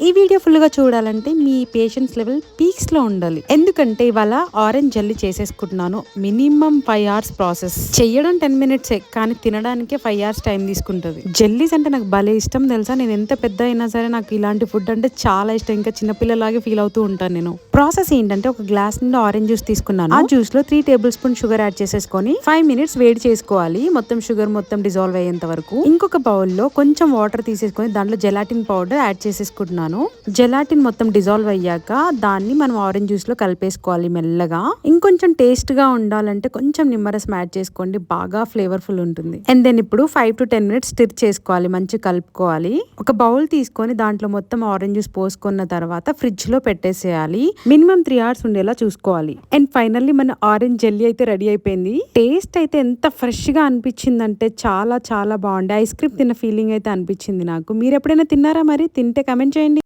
ఈ video full గా చూడాలంటే మీ పేషెన్స్ లెవెల్ పీక్స్ లో ఉండాలి. ఎందుకంటే ఇవాళ ఆరెంజ్ జెల్లీ చేసేసుకుంటున్నాను. Minimum 5 hours process. చెయ్యడం 10 minutes కానీ తినడానికే 5 hours టైం తీసుకుంటది. జెల్లీస్ అంటే నాకు భలే ఇష్టం తెలుసా. నేను ఎంత పెద్ద అయినా సరే నాకు ఇలాంటి ఫుడ్ అంటే చాలా ఇష్టం. ఇంకా చిన్నపిల్లలాగే ఫీల్ అవుతూ ఉంటాను నేను. ప్రాసెస్ ఏంటంటే ఒక గ్లాస్ నుండి ఆరెంజ్ జ్యూస్ తీసుకున్నాను. ఆ జ్యూస్ లో 3 tablespoons షుగర్ యాడ్ చేసేసుకొని 5 minutes వేడి చేసుకోవాలి. మొత్తం షుగర్ మొత్తం డిజాల్వ్ అయ్యేంత వరకు. ఇంకొక బౌల్ లో కొంచెం వాటర్ తీసేసుకొని దాంట్లో జెలాటిన్ పౌడర్ యాడ్ చేసేసుకుంటున్నాను. జెలాటిన్ మొత్తం డిజాల్వ్ అయ్యాక దాన్ని మనం ఆరెంజ్ జ్యూస్ లో కలిపేసుకోవాలి మెల్లగా. ఇంకొంచెం టేస్ట్ గా ఉండాలంటే కొంచెం నిమ్మరసం యాడ్ చేసుకోండి, బాగా ఫ్లేవర్ఫుల్ ఉంటుంది. అండ్ దెన్ ఇప్పుడు 5 to 10 minutes స్టిర్ చేసుకోవాలి, మంచి కలుపుకోవాలి. ఒక బౌల్ తీసుకొని దాంట్లో మొత్తం ఆరెంజ్ జ్యూస్ పోసుకున్న తర్వాత ఫ్రిడ్జ్ లో పెట్టేసేయాలి. మినిమం 3 hours ఉండేలా చూసుకోవాలి. అండ్ ఫైనల్లీ మన ఆరెంజ్ జెల్లీ అయితే రెడీ అయిపోయింది. టేస్ట్ అయితే ఎంత ఫ్రెష్ గా అనిపించిందంటే చాలా చాలా బాగుంది. ఐస్ క్రీమ్ తిన్న ఫీలింగ్ అయితే అనిపించింది నాకు. మీరు ఎప్పుడైనా తిన్నారా? మరి తింటే కమెంట్ చేయండి.